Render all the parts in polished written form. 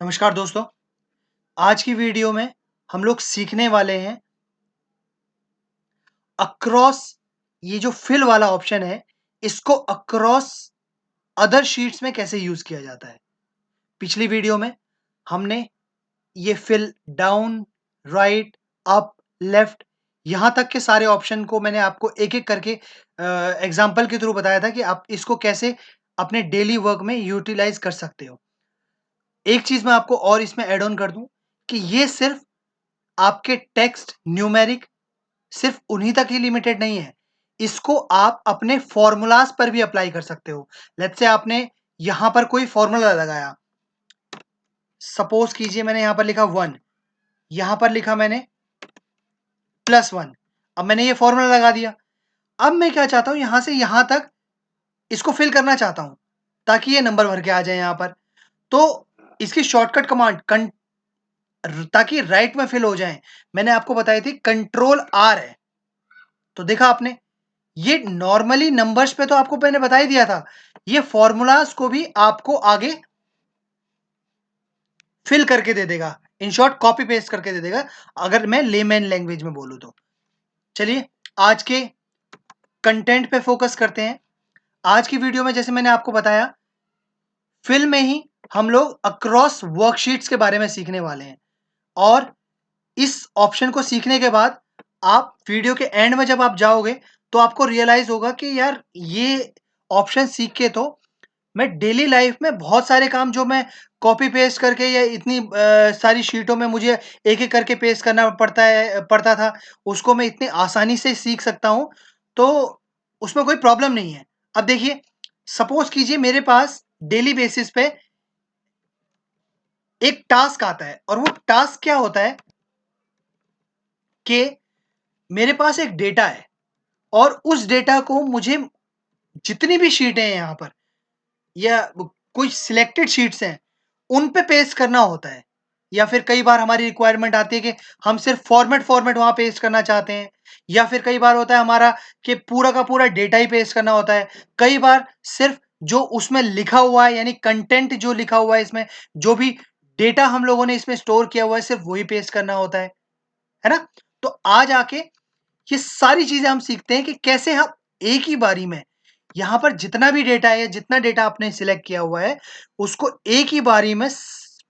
नमस्कार दोस्तों, आज की वीडियो में हम लोग सीखने वाले हैं अक्रॉस ये जो फिल वाला ऑप्शन है, इसको अक्रॉस अदर शीट्स में कैसे यूज़ किया जाता है। पिछली वीडियो में हमने ये fill down, right, up, left यहाँ तक के सारे ऑप्शन को मैंने आपको एक-एक करके एग्ज़ाम्पल के थ्रू बताया था कि आप इसको कैसे अपने डेली वर्क में यूटिलाइज़ कर सकते हो। एक चीज़ मैं आपको और इसमें ऐड ऑन कर दूँ कि ये सिर्फ़ आपके टेक्स्ट, न्यूमेरिक सिर्फ उन्हीं तक ही लिमिटेड नहीं है। इसको आप अपने फ़ॉर्मूलाज़ पर भी अप्लाई कर सकते हो। लेट्स से आपने यहाँ पर कोई फ़ॉर्मूला लगाया। सपोज़ कीजिए मैंने यहाँ पर लिखा 1, यहाँ पर लिखा मैंने +1। अब मैंने ये फ़ॉर्मूला लगा दिया। अब मैं क्या चाहता हूँ यहाँ से यहाँ तक इसको फ़िल करना चाहता हूँ, ताकि ये नंबर भर के आ जाए यहाँ पर। तो इसकी शॉर्टकट कमांड ताकि राइट में फ़िल हो जाएँ, मैंने आपको बताई थी कंट्रोल R है। तो देखा आपने? ये नॉर्मली नंबर्स पे तो आपको मैंने बता ही दिया था। ये फ़ॉर्मूलाज़ को भी आपको आगे फिल करके दे देगा। इन शॉर्ट कॉपी पेस्ट करके दे देगा, अगर मैं लेमैन लैंग्वेज में बोलूँ तो। चलिए, आज के कंटेंट पे फ़ोकस करते हैं। आज की वीडियो में जैसे मैंने आपको बताया, फिल में ही हम लोग अक्रॉस वर्कशीट्स के बारे में सीखने वाले हैं और इस ऑप्शन को सीखने के बाद आप वीडियो के एंड में जब आप जाओगे, तो आपको रियलाइज़ होगा कि यार ये ऑप्शन सीख के तो मैं डेली लाइफ में बहुत सारे काम जो मैं कॉपी पेस्ट करके या इतनी सारी शीटों में मुझे एक-एक करके पेस्ट करना पड़ता था, उसको मैं इतनी आसानी से सीख सकता हूँ, तो उसमें कोई प्रॉब्लम नहीं है। अब देखिए, सपोज़ कीजिए मेरे पास डेली बेसिस पे एक टास्क आता है और वो टास्क क्या होता है कि मेरे पास एक डेटा है और उस डेटा को मुझे जितनी भी शीटें हैं यहाँ पर या कुछ सिलेक्टेड शीट्स हैं, उन पे पेस्ट करना होता है। या फिर कई बार हमारी रिक्वायरमेंट आती है कि हम सिर्फ़ फॉर्मेट वहाँ पेस्ट करना चाहते हैं या फिर कई बार होता है हमारा कि पूरा का पूरा डेटा ही पेस्ट करना होता है। कई बार सिर्फ़ जो उसमें लिखा हुआ है यानी कंटेंट जो लिखा हुआ है इसमें, जो भी डेटा हम लोगों ने इसमें स्टोर किया हुआ है सिर्फ़ वही पेस्ट करना होता है ना? तो आज आके ये सारी चीज़ें हम सीखते हैं कि कैसे हम एक ही बारी में यहाँ पर जितना भी डेटा है, जितना डेटा आपने सिलेक्ट किया हुआ है, उसको एक ही बारी में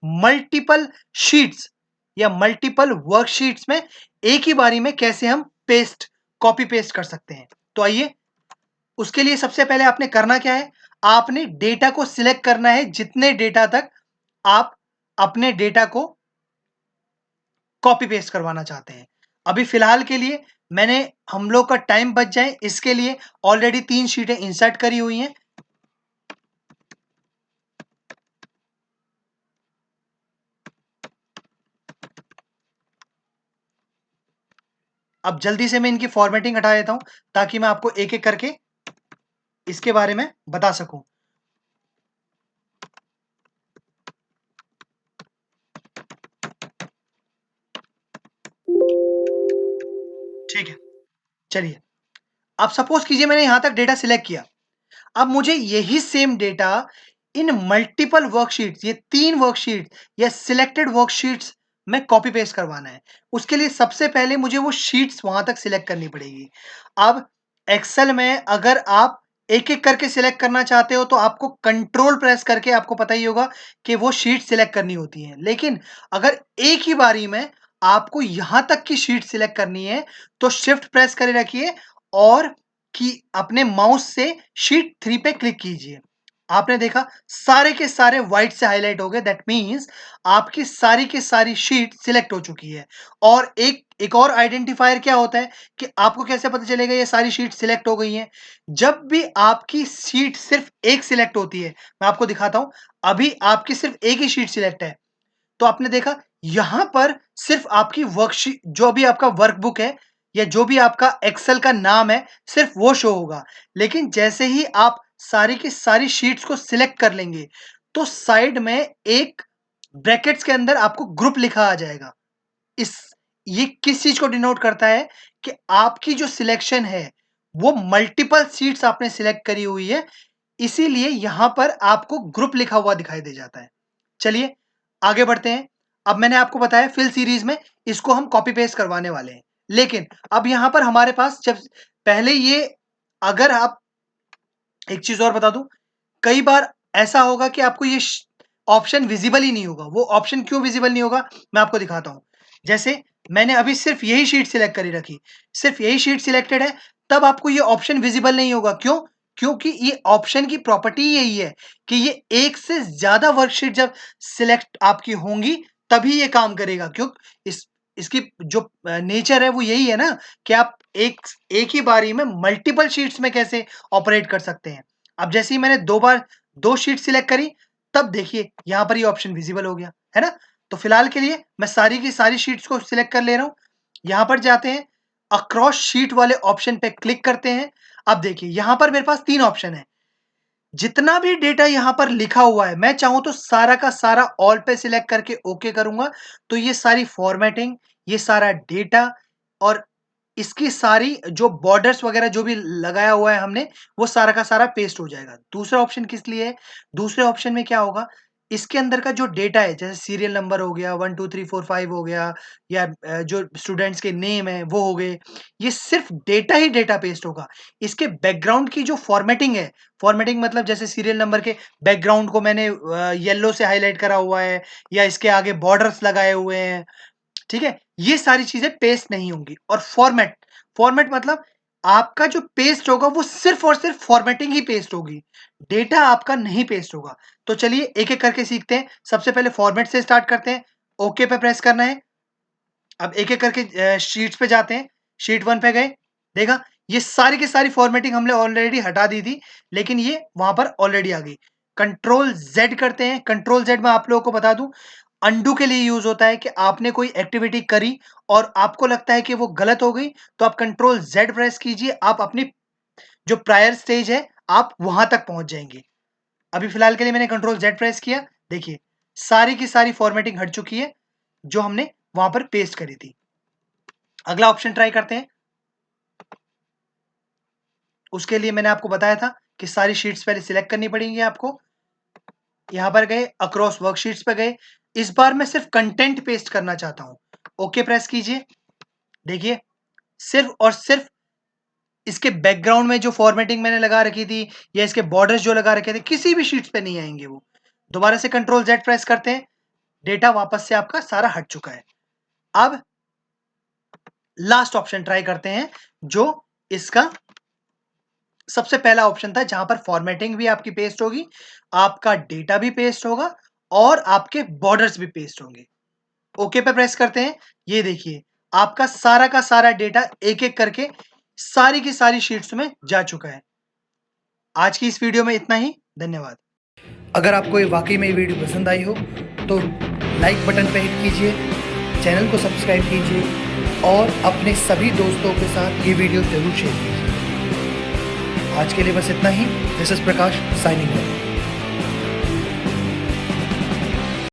मल्टीपल शीट्स या मल्टीपल वर्कशीट्स में एक ही बारी में कैसे हम कॉपी पेस्ट कर सकते हैं। तो आइए, उसके लिए सबसे पहले आपने करना क्या है? आपने डेटा को सिलेक्ट करना है जितने डेटा तक आप अपने डेटा को कॉपी पेस्ट करवाना चाहते हैं। अभी फ़िलहाल के लिए मैंने हम लोग का टाइम बच जाए इसके लिए ऑलरेडी 3 शीटें इंसर्ट करी हुई हैं। अब जल्दी से मैं इनकी फ़ॉर्मेटिंग हटा देता हूँ ताकि मैं आपको एक-एक करके इसके बारे में बता सकूँ। ठीक है, चलिए। अब सपोज़ कीजिए मैंने यहाँ तक डेटा सिलेक्ट किया। अब मुझे यही सेम डेटा इन मल्टीपल वर्कशीट्स, ये 3 वर्कशीट या सिलेक्टेड वर्कशीट्स में कॉपी पेस्ट करवाना है। उसके लिए सबसे पहले मुझे वो शीट्स वहाँ तक सिलेक्ट करनी पड़ेगी। अब एक्सेल में अगर आप एक-एक करके सिलेक्ट करना चाहते हो तो आपको कंट्रोल प्रेस करके आपको पता ही होगा कि वो शीट सिलेक्ट करनी होती हैं। लेकिन अगर एक ही बारी में आपको यहाँ तक की शीट सिलेक्ट करनी है, तो शिफ्ट प्रेस करे रखिए और कि अपने माउस से शीट 3 पे क्लिक कीजिए। आपने देखा सारे के सारे व्हाइट से हाइलाइट हो गए, दैट मीन्स आपकी सारी की सारी शीट सिलेक्ट हो चुकी है। और एक और आइडेंटिफायर क्या होता है कि आपको कैसे पता चलेगा ये सारी शीट सिलेक्ट हो गई हैं? जब भी आपकी शीट सिर्फ एक सिलेक्ट होती है, मैं आपको दिखाता हूँ, अभी आपकी सिर्फ एक ही शीट सिलेक्ट है। तो आपने देखा यहाँ पर सिर्फ आपकी वर्कशीट जो भी आपका वर्कबुक है या जो भी आपका एक्सेल का नाम है, सिर्फ वो शो होगा। लेकिन जैसे ही आप सारी की सारी शीट्स को सिलेक्ट कर लेंगे, तो साइड में एक ब्रैकेट्स के अंदर आपको ग्रुप लिखा आ जाएगा। इस ये किस चीज़ को डिनोट करता है कि आपकी जो सिलेक्शन है, वो मल्टीपल सीट्स आपने सिलेक्ट करी हुई है, इसीलिए यहाँ पर आपको ग्रुप लिखा हुआ दिखाई दे जाता है। चलिए, आगे बढ़ते हैं। अब मैंने आपको बताया फिल सीरीज में इसको हम कॉपी पेस्ट करवाने वाले हैं, लेकिन अब यहां पर हमारे पास जब पहले ये, अगर आप एक चीज और बता दूं, कई बार ऐसा होगा कि आपको ये ऑप्शन विजिबल ही नहीं होगा। वो ऑप्शन क्यों विजिबल नहीं होगा मैं आपको दिखाता हूं। जैसे मैंने अभी सिर्फ यही शीट सिलेक्ट करी रखी, सिर्फ यही शीट सिलेक्टेड है, तब आपको ये ऑप्शन विजिबल नहीं होगा। क्यों? क्योंकि ये ऑप्शन की प्रॉपर्टी यही है कि ये एक से ज्यादा वर्कशीट जब सिलेक्ट आपकी होंगी तभी ये काम करेगा। क्यों? इसकी जो नेचर है वो यही है ना कि आप एक ही बारी में मल्टीपल शीट्स में कैसे ऑपरेट कर सकते हैं। अब जैसे ही मैंने दो शीट सिलेक्ट करी, तब देखिए यहां पर ये ऑप्शन विजिबल हो गया है ना। तो फिलहाल के लिए मैं सारी की सारी शीट्स को सिलेक्ट कर ले रहा हूं। यहां पर जाते हैं, अक्रॉस शीट वाले ऑप्शन पे क्लिक करते हैं। अब देखिए यहां पर मेरे पास 3 ऑप्शन है। जितना भी डेटा यहां पर लिखा हुआ है, मैं चाहूं तो सारा का सारा ऑल पे सिलेक्ट करके ओके करूंगा, तो ये सारी फॉर्मेटिंग, ये सारा डेटा और इसकी सारी जो बॉर्डर्स वगैरह जो भी लगाया हुआ है हमने, वो सारा का सारा पेस्ट हो जाएगा। दूसरा ऑप्शन किस लिए है? दूसरे ऑप्शन में क्या होगा, इसके अंदर का जो डेटा है, जैसे सीरियल नंबर हो गया, 1 2 3 4 5 हो गया, या जो स्टूडेंट्स के नेम है वो हो गए, ये सिर्फ डेटा ही डेटा पेस्ट होगा। इसके बैकग्राउंड की जो फॉर्मेटिंग है, फॉर्मेटिंग मतलब जैसे सीरियल नंबर के बैकग्राउंड को मैंने येलो से हाईलाइट करा हुआ है, या इसके आगे बॉर्डर्स लगाए हुए हैं, ठीक है, ये सारी चीजें पेस्ट नहीं होंगी। और फॉर्मेट, फॉर्मेट मतलब आपका जो पेस्ट होगा वो सिर्फ और सिर्फ फॉर्मेटिंग ही पेस्ट होगी, डेटा आपका नहीं पेस्ट होगा। तो चलिए एक एक करके सीखते हैं। सबसे पहले फॉर्मेट से स्टार्ट करते हैं। ओके पे प्रेस करना है। अब एक एक करके शीट्स पे जाते हैं। शीट 1 पे गए, देखा ये सारी की सारी फॉर्मेटिंग हमने ऑलरेडी हटा दी थी, लेकिन ये वहां पर ऑलरेडी आ गई। कंट्रोल जेड करते हैं। कंट्रोल जेड में आप लोगों को बता दूं, अंडू के लिए यूज होता है कि आपने कोई एक्टिविटी करी और आपको लगता है कि वो गलत हो गई, तो आप कंट्रोल जेड प्रेस कीजिए, आप अपनी जो प्रायर स्टेज है आप वहां तक पहुंच जाएंगे। अभी फिलहाल के लिए मैंने कंट्रोल जेड प्रेस किया, देखिए सारी की सारी फॉर्मेटिंग हट चुकी है जो हमने वहां पर पेस्ट करी थी। अगला ऑप्शन ट्राई करते हैं। उसके लिए मैंने आपको बताया था कि सारी शीट्स पहले सिलेक्ट करनी पड़ेंगी आपको। यहां पर गए, अक्रॉस वर्कशीट्स पे गए। इस बार मैं सिर्फ कंटेंट पेस्ट करना चाहता हूं। ओके प्रेस कीजिए। देखिए सिर्फ और सिर्फ इसके बैकग्राउंड में जो फॉर्मेटिंग मैंने लगा रखी थी या इसके बॉर्डर्स जो लगा रखे थे किसी भी शीट्स पे नहीं आएंगे वो। दोबारा से कंट्रोल जेड प्रेस करते हैं, डेटा वापस से आपका सारा हट चुका है। अब लास्ट ऑप्शन ट्राई करते हैं, जो इसका सबसे पहला ऑप्शन था, जहां पर फॉर्मेटिंग भी आपकी पेस्ट होगी, आपका डेटा भी पेस्ट होगा और आपके बॉर्डर्स भी पेस्ट होंगे। ओके पे प्रेस करते हैं। ये देखिए आपका सारा का सारा डेटा एक एक करके सारी की सारी शीट्स में जा चुका है। आज की इस वीडियो में इतना ही। धन्यवाद। अगर आपको ये वाकई में ये वीडियो पसंद आई हो तो लाइक बटन पे हिट कीजिए, चैनल को सब्सक्राइब कीजिए और अपने सभी दोस्तों के साथ ये वीडियो जरूर शेयर कीजिए। आज के लिए बस इतना ही। This is Prakash signing of.